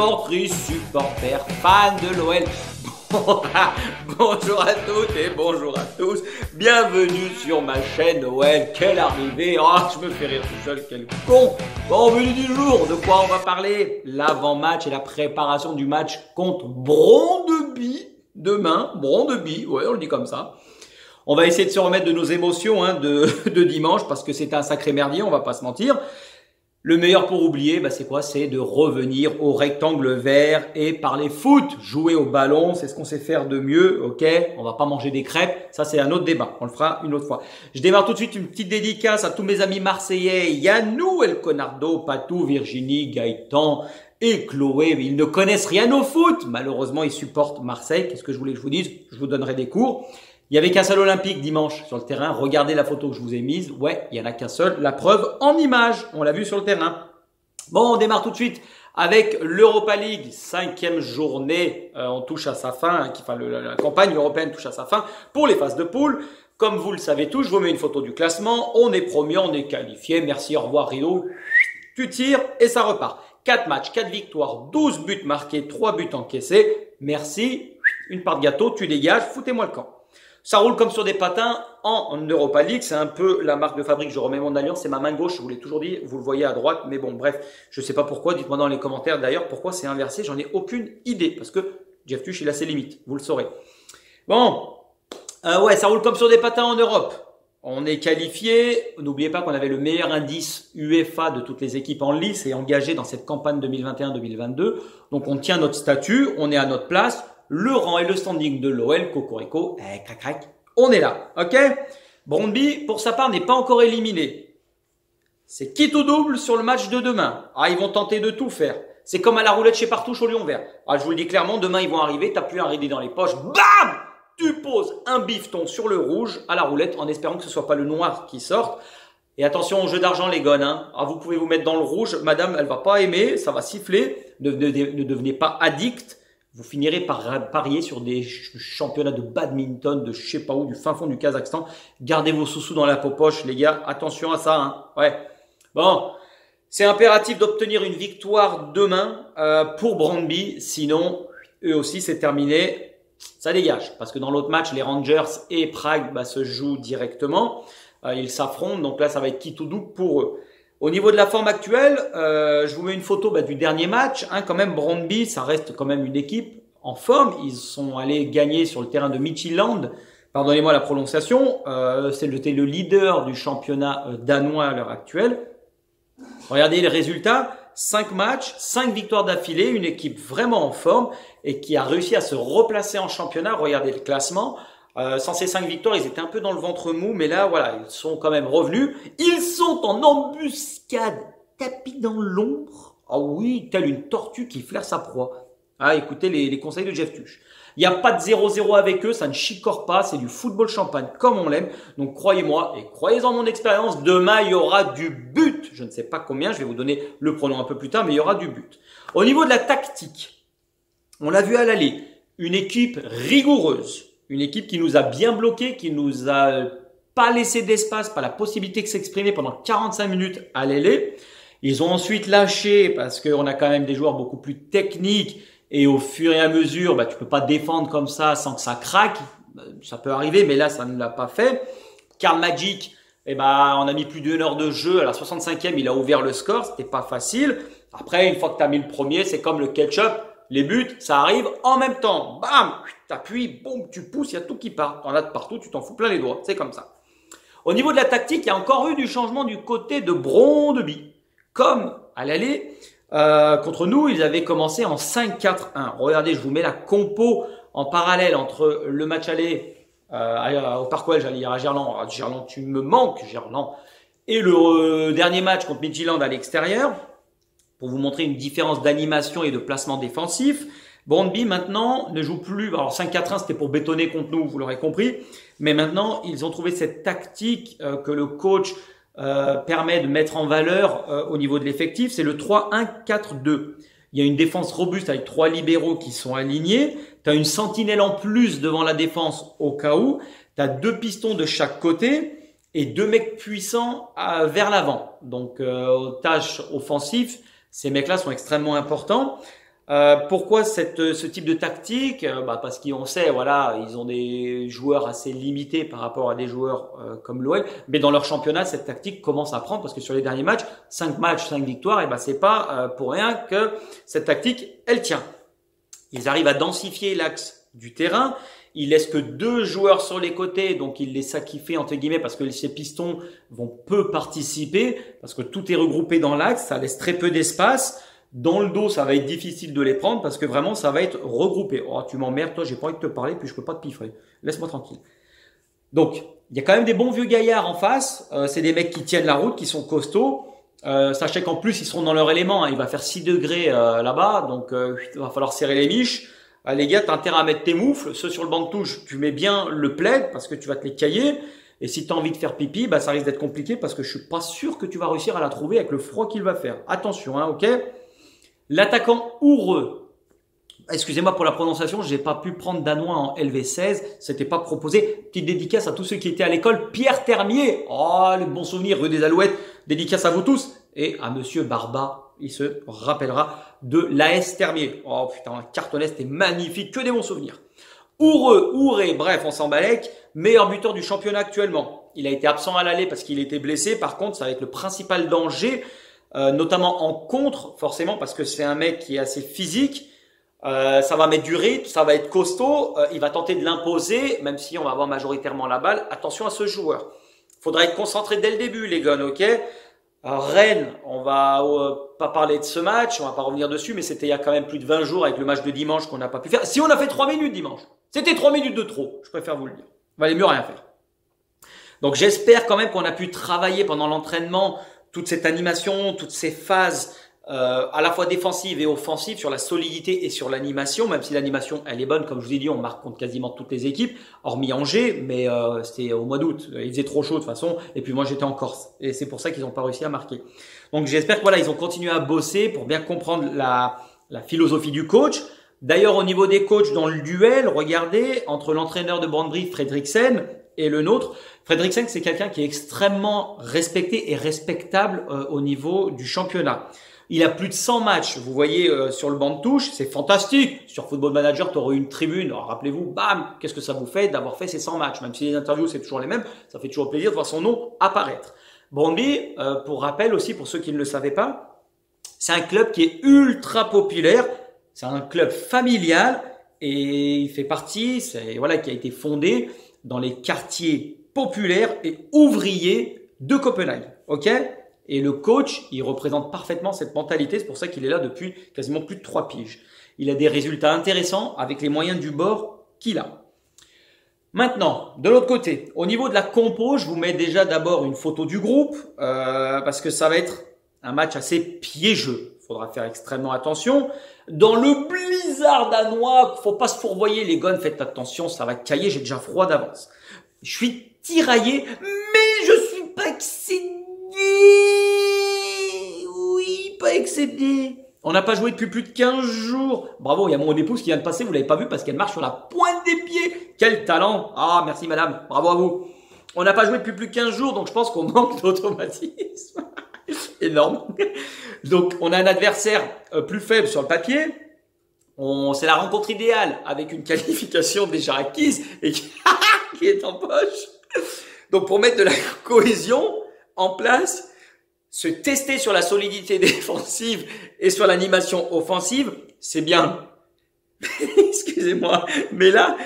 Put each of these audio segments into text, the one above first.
supportrices, supporters, fans de l'OL. Bonjour à toutes et bonjour à tous. Bienvenue sur ma chaîne OL. Quelle arrivée. Oh, je me fais rire tout seul, quel con. Bon, menu du jour, de quoi on va parler? L'avant-match et la préparation du match contre Brondeby. Demain, Brondeby, ouais, on le dit comme ça. On va essayer de se remettre de nos émotions de dimanche parce que c'était un sacré merdier, on va pas se mentir. Le meilleur pour oublier, c'est quoi? C'est de revenir au rectangle vert et parler foot, jouer au ballon, c'est ce qu'on sait faire de mieux, ok? On va pas manger des crêpes, ça c'est un autre débat, on le fera une autre fois. Je démarre tout de suite une petite dédicace à tous mes amis marseillais, Yannou, El Conardo, Patou, Virginie, Gaëtan et Chloé. Ils ne connaissent rien au foot, malheureusement ils supportent Marseille. Qu'est-ce que je voulais que je vous dise? Je vous donnerai des cours. Il y avait qu'un seul olympique dimanche sur le terrain. Regardez la photo que je vous ai mise. Ouais, il y en a qu'un seul. La preuve en image. On l'a vu sur le terrain. Bon, on démarre tout de suite avec l'Europa League. 5e journée. On touche à sa fin. La campagne européenne touche à sa fin pour les phases de poule. Comme vous le savez tous, je vous mets une photo du classement. On est premier, on est qualifié. Merci, au revoir Rideau. Tu tires et ça repart. 4 matchs, 4 victoires, 12 buts marqués, 3 buts encaissés. Merci. Une part de gâteau, tu dégages. Foutez-moi le camp. Ça roule comme sur des patins en Europa League. C'est un peu la marque de fabrique. Je remets mon alliance. C'est ma main gauche. Je vous l'ai toujours dit. Vous le voyez à droite. Mais bon, bref. Je sais pas pourquoi. Dites-moi dans les commentaires d'ailleurs pourquoi c'est inversé. J'en ai aucune idée. Parce que Jeff Tuch, il a ses limites. Vous le saurez. Bon. Ouais, ça roule comme sur des patins en Europe. On est qualifié. N'oubliez pas qu'on avait le meilleur indice UEFA de toutes les équipes en lice et engagées dans cette campagne 2021-2022. Donc, on tient notre statut. On est à notre place. Le rang et le standing de l'OL, Cocorico, crac crac, on est là, ok? Brondeby, pour sa part, n'est pas encore éliminé. C'est quitte ou double sur le match de demain. Ah, ils vont tenter de tout faire. C'est comme à la roulette chez Partouche au Lion Vert. Ah, je vous le dis clairement, demain ils vont arriver, t'as plus un rideau dans les poches, bam! Tu poses un bifton sur le rouge à la roulette en espérant que ce soit pas le noir qui sorte. Et attention au jeu d'argent les gones, hein. Ah, vous pouvez vous mettre dans le rouge, madame, elle va pas aimer, ça va siffler. Ne devenez pas addict. Vous finirez par parier sur des championnats de badminton, de je sais pas où, du fin fond du Kazakhstan. Gardez vos sous-sous dans la poche, les gars. Attention à ça, hein. Ouais. Bon. C'est impératif d'obtenir une victoire demain, pour Brondeby. Sinon, eux aussi, c'est terminé. Ça dégage. Parce que dans l'autre match, les Rangers et Prague, se jouent directement. Ils s'affrontent. Donc là, ça va être quitte ou double pour eux. Au niveau de la forme actuelle, je vous mets une photo du dernier match. Quand même, Brondeby, ça reste quand même une équipe en forme. Ils sont allés gagner sur le terrain de Midtjylland. Pardonnez-moi la prononciation. C'était le leader du championnat danois à l'heure actuelle. Regardez les résultats. 5 matchs, 5 victoires d'affilée. Une équipe vraiment en forme et qui a réussi à se replacer en championnat. Regardez le classement. Sans ces 5 victoires, ils étaient un peu dans le ventre mou, mais là, voilà, ils sont quand même revenus. Ils sont en embuscade, tapis dans l'ombre. Ah oui, telle une tortue qui flaire sa proie. Ah, écoutez les conseils de Jeff Tuch. Il n'y a pas de 0-0 avec eux, ça ne chicore pas, c'est du football champagne comme on l'aime. Donc croyez-moi et croyez en mon expérience, demain il y aura du but. Je ne sais pas combien, je vais vous donner le pronom un peu plus tard, mais il y aura du but. Au niveau de la tactique, on l'a vu à l'aller, une équipe rigoureuse. Une équipe qui nous a bien bloqué, qui nous a pas laissé d'espace, pas la possibilité de s'exprimer pendant 45 minutes à l'aile. Ils ont ensuite lâché parce qu'on a quand même des joueurs beaucoup plus techniques et au fur et à mesure, tu peux pas défendre comme ça sans que ça craque. Ça peut arriver, mais là, ça ne l'a pas fait. Karl Magic, on a mis plus d'une heure de jeu. À la 65e, il a ouvert le score. C'était pas facile. Après, une fois que tu as mis le premier, c'est comme le ketchup. Les buts, ça arrive en même temps. Bam! T'appuies, boum, tu pousses, il y a tout qui part. T'en as de partout, tu t'en fous plein les doigts. C'est comme ça. Au niveau de la tactique, il y a encore eu du changement du côté de Brondeby. Comme à l'aller, contre nous, ils avaient commencé en 5-4-1. Regardez, je vous mets la compo en parallèle entre le match aller au Parc OL, j'allais dire à Gerland. Ah, Gerland, tu me manques, Gerland. Et le dernier match contre Midtjylland à l'extérieur. Pour vous montrer une différence d'animation et de placement défensif. Brondeby maintenant ne joue plus, alors 5-4-1 c'était pour bétonner contre nous, vous l'aurez compris, mais maintenant ils ont trouvé cette tactique que le coach permet de mettre en valeur au niveau de l'effectif, c'est le 3-1-4-2. Il y a une défense robuste avec 3 libéraux qui sont alignés, tu as une sentinelle en plus devant la défense au cas où, tu as 2 pistons de chaque côté et 2 mecs puissants vers l'avant. Donc aux tâches offensives, ces mecs-là sont extrêmement importants. Pourquoi ce type de tactique? Parce qu'on sait, voilà, ils ont des joueurs assez limités par rapport à des joueurs comme l'OL, mais dans leur championnat, cette tactique commence à prendre parce que sur les derniers matchs, 5 matchs, 5 victoires, et c'est pas pour rien que cette tactique, elle tient. Ils arrivent à densifier l'axe du terrain. Ils laissent que 2 joueurs sur les côtés, donc ils les sacrifient entre guillemets parce que ces pistons vont peu participer, parce que tout est regroupé dans l'axe, ça laisse très peu d'espace. Dans le dos, ça va être difficile de les prendre parce que vraiment, ça va être regroupé. Oh, tu m'emmerdes, toi, j'ai pas envie de te parler, puis je peux pas te piffrer. Laisse-moi tranquille. Donc, il y a quand même des bons vieux gaillards en face. C'est des mecs qui tiennent la route, qui sont costauds. Sachez qu'en plus, ils seront dans leur élément. Hein. Il va faire 6 degrés là-bas, donc il va falloir serrer les miches. Les gars, t'as intérêt à mettre tes moufles. Ceux sur le banc de touche, tu mets bien le plaid parce que tu vas te les cailler. Et si tu as envie de faire pipi, ça risque d'être compliqué parce que je suis pas sûr que tu vas réussir à la trouver avec le froid qu'il va faire. Attention, hein, ok? L'attaquant Oureux. Excusez-moi pour la prononciation, j'ai pas pu prendre danois en LV16, c'était pas proposé. Petite dédicace à tous ceux qui étaient à l'école. Pierre Termier, oh les bons souvenirs, rue des Alouettes. Dédicace à vous tous et à Monsieur Barba, il se rappellera de l'AS Termier. Oh putain, cartonnet, c'était magnifique, que des bons souvenirs. Ouré, bref, on s'en balèque. Meilleur buteur du championnat actuellement. Il a été absent à l'aller parce qu'il était blessé. Par contre, ça va être le principal danger. Notamment en contre, forcément, parce que c'est un mec qui est assez physique. Ça va mettre du rythme, ça va être costaud. Il va tenter de l'imposer, même si on va avoir majoritairement la balle. Attention à ce joueur. Faudra être concentré dès le début, les gars, ok? Rennes, on va pas parler de ce match, on va pas revenir dessus, mais c'était il y a quand même plus de 20 jours avec le match de dimanche qu'on n'a pas pu faire. Si on a fait 3 minutes dimanche, c'était 3 minutes de trop, je préfère vous le dire. Il valait mieux rien faire. Donc j'espère quand même qu'on a pu travailler pendant l'entraînement toute cette animation, toutes ces phases à la fois défensives et offensives sur la solidité et sur l'animation, même si l'animation elle est bonne, comme je vous ai dit, on marque contre quasiment toutes les équipes, hormis Angers, mais c'était au mois d'août, il faisait trop chaud de toute façon, et puis moi j'étais en Corse, et c'est pour ça qu'ils n'ont pas réussi à marquer. Donc j'espère que voilà, ils ont continué à bosser pour bien comprendre la philosophie du coach. D'ailleurs au niveau des coachs dans le duel, regardez, entre l'entraîneur de Brøndby, Fredriksen, et le nôtre, Fredriksen c'est quelqu'un qui est extrêmement respecté et respectable au niveau du championnat. Il a plus de 100 matchs, vous voyez sur le banc de touche, c'est fantastique. Sur Football Manager, tu aurais une tribune. Alors, rappelez-vous, bam, qu'est-ce que ça vous fait d'avoir fait ces 100 matchs? Même si les interviews, c'est toujours les mêmes, ça fait toujours plaisir de voir son nom apparaître. Brøndby, pour rappel aussi, pour ceux qui ne le savaient pas, c'est un club qui est ultra populaire. C'est un club familial et il fait partie, voilà, qui a été fondé dans les quartiers populaires et ouvriers de Copenhague. Ok? Et le coach, il représente parfaitement cette mentalité. C'est pour ça qu'il est là depuis quasiment plus de 3 piges. Il a des résultats intéressants avec les moyens du bord qu'il a. Maintenant, de l'autre côté, au niveau de la compo, je vous mets déjà d'abord une photo du groupe parce que ça va être un match assez piégeux. Il faudra faire extrêmement attention. Dans le blizzard danois, faut pas se fourvoyer les gars, faites attention, ça va cailler, j'ai déjà froid d'avance. Je suis tiraillé, mais je suis pas excédé. Oui, pas excédé. On n'a pas joué depuis plus de 15 jours. Bravo, il y a mon épouse qui vient de passer, vous l'avez pas vu parce qu'elle marche sur la pointe des pieds. Quel talent. Ah, merci madame, bravo à vous. On n'a pas joué depuis plus de 15 jours, donc je pense qu'on manque d'automatisme. Énorme. Donc, on a un adversaire plus faible sur le papier. C'est la rencontre idéale avec une qualification déjà acquise et qui est en poche. Donc, pour mettre de la cohésion en place, se tester sur la solidité défensive et sur l'animation offensive, c'est bien. Excusez-moi, mais là,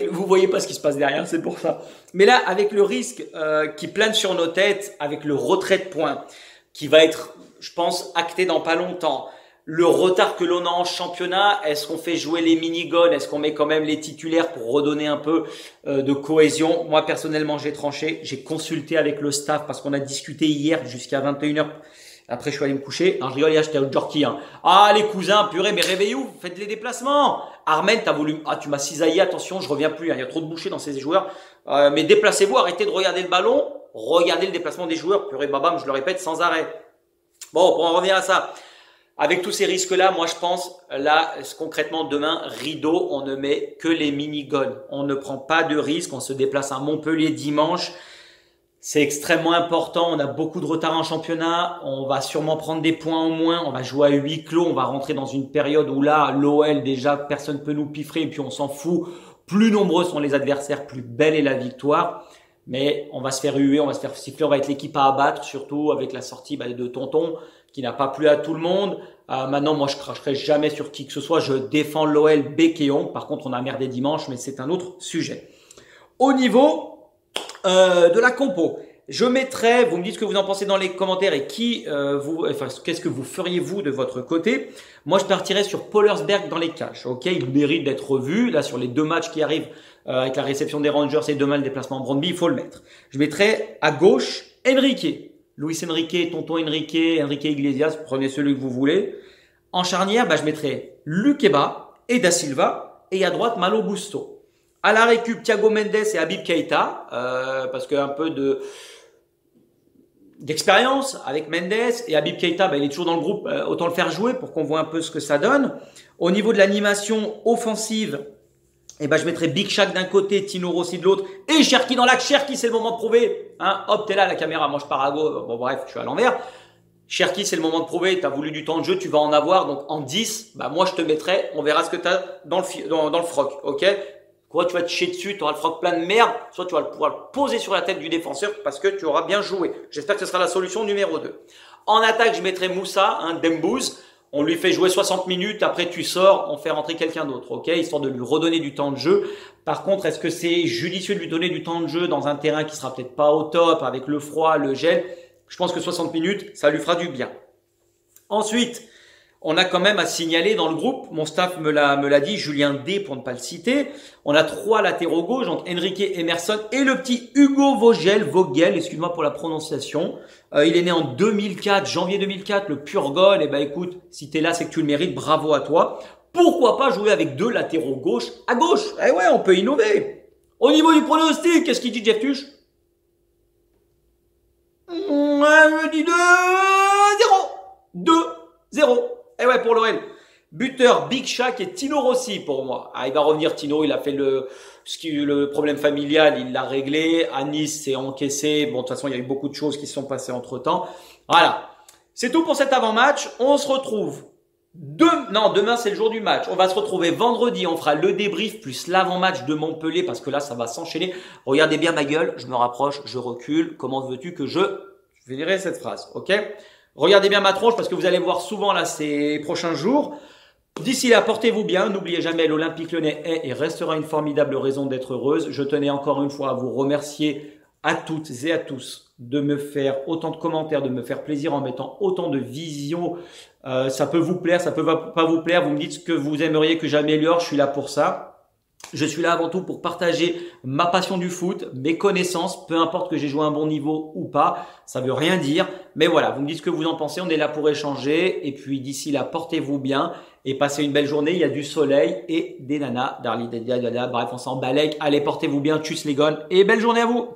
vous voyez pas ce qui se passe derrière, c'est pour ça. Mais là, avec le risque qui plane sur nos têtes, avec le retrait de points, qui va être, je pense, acté dans pas longtemps, le retard que l'on a en championnat, est-ce qu'on fait jouer les mini-goals, est-ce qu'on met quand même les titulaires pour redonner un peu de cohésion? Moi, personnellement, j'ai tranché, j'ai consulté avec le staff parce qu'on a discuté hier jusqu'à 21h. Après, je suis allé me coucher. Non, je rigole, j'étais au Jorki. Hein. Ah, les cousins, purée, mais réveillez-vous, faites les déplacements. Armen, t'as voulu... Ah, tu m'as cisaillé, attention, je reviens plus. Hein. Il y a trop de bouchées dans ces joueurs. Mais déplacez-vous, arrêtez de regarder le ballon. Regardez le déplacement des joueurs. Purée, babam, je le répète sans arrêt. Bon, pour en revenir à ça. Avec tous ces risques-là, moi, je pense, là, concrètement, demain, rideau, on ne met que les mini-goals. On ne prend pas de risques. On se déplace à Montpellier dimanche. C'est extrêmement important. On a beaucoup de retard en championnat. On va sûrement prendre des points en moins. On va jouer à huis clos. On va rentrer dans une période où là, l'OL, déjà, personne ne peut nous piffrer. Et puis, on s'en fout. Plus nombreux sont les adversaires, plus belle est la victoire. Mais on va se faire huer, on va se faire siffler. On va être l'équipe à abattre, surtout avec la sortie de Tonton, qui n'a pas plu à tout le monde. Maintenant, moi, je cracherai jamais sur qui que ce soit. Je défends l'OL bec et ongle. Par contre, on a merdé dimanche, mais c'est un autre sujet. Au niveau de la compo, je mettrai, vous me dites ce que vous en pensez dans les commentaires et qu'est-ce que vous feriez vous de votre côté. Moi, je partirais sur Pollersberg dans les cages. Ok, il mérite d'être revu. Là, sur les 2 matchs qui arrivent avec la réception des Rangers et demain le déplacement en Brøndby, il faut le mettre. Je mettrai à gauche Enrique, Luis Enrique, Tonton Enrique, Enrique Iglesias, prenez celui que vous voulez. En charnière, je mettrai Lukeba et Da Silva et à droite Malo Busto. À la récup, Thiago Mendes et Habib Keita, parce qu'un peu d'expérience avec Mendes et Habib Keita, il est toujours dans le groupe, autant le faire jouer pour qu'on voit un peu ce que ça donne. Au niveau de l'animation offensive, je mettrai Big Shaq d'un côté, Tino Rossi de l'autre et Cherki dans l'axe. Cherki, c'est le moment de prouver. Hop, t'es là la caméra, moi je pars à gauche. Bon bref, je suis à l'envers. Cherki, c'est le moment de prouver. T'as voulu du temps de jeu, tu vas en avoir. Donc en 10, moi je te mettrai. On verra ce que t'as dans le froc, ok? Quoi, tu vas te chier dessus, tu auras le froc plein de merde, soit tu vas pouvoir le poser sur la tête du défenseur parce que tu auras bien joué. J'espère que ce sera la solution numéro 2. En attaque, je mettrai Moussa, Dembouz. On lui fait jouer 60 minutes, après tu sors, on fait rentrer quelqu'un d'autre, ok, histoire de lui redonner du temps de jeu. Par contre, est-ce que c'est judicieux de lui donner du temps de jeu dans un terrain qui sera peut-être pas au top, avec le froid, le gel? Je pense que 60 minutes, ça lui fera du bien. Ensuite, on a quand même à signaler dans le groupe, mon staff me l'a dit, Julien D pour ne pas le citer, on a 3 latéraux gauche, donc Enrique Emerson et le petit Hugo Vogel, excuse-moi pour la prononciation. Il est né en 2004, janvier 2004, le pur goal. Écoute, si t'es là, c'est que tu le mérites, bravo à toi. Pourquoi pas jouer avec 2 latéraux gauche à gauche? Ouais, on peut innover. Au niveau du pronostic, qu'est-ce qu'il dit Jeff Tuch? Je me dis 2-0. 2-0. Pour l'OL. Buteur, Big Shaq et Tino Rossi pour moi. Il va revenir Tino, il a fait le problème familial, il l'a réglé. À Nice, c'est encaissé. Bon, de toute façon, il y a eu beaucoup de choses qui se sont passées entre temps. Voilà. C'est tout pour cet avant-match. On se retrouve demain c'est le jour du match. On va se retrouver vendredi. On fera le débrief plus l'avant-match de Montpellier parce que là, ça va s'enchaîner. Regardez bien ma gueule. Je me rapproche, je recule. Comment veux-tu que je verrai cette phrase, ok? Regardez bien ma tronche parce que vous allez voir souvent là ces prochains jours. D'ici là, portez-vous bien. N'oubliez jamais, l'Olympique Lyonnais est et restera une formidable raison d'être heureuse. Je tenais encore une fois à vous remercier à toutes et à tous de me faire autant de commentaires, de me faire plaisir en mettant autant de visions. Ça peut vous plaire, ça peut pas vous plaire. Vous me dites ce que vous aimeriez que j'améliore. Je suis là pour ça. Je suis là avant tout pour partager ma passion du foot, mes connaissances, peu importe que j'ai joué à un bon niveau ou pas, ça veut rien dire. Mais voilà, vous me dites ce que vous en pensez, on est là pour échanger. Et puis d'ici là, portez-vous bien et passez une belle journée. Il y a du soleil et des nanas, bref, on s'en balèque. Allez, portez-vous bien, tchuss les gones et belle journée à vous.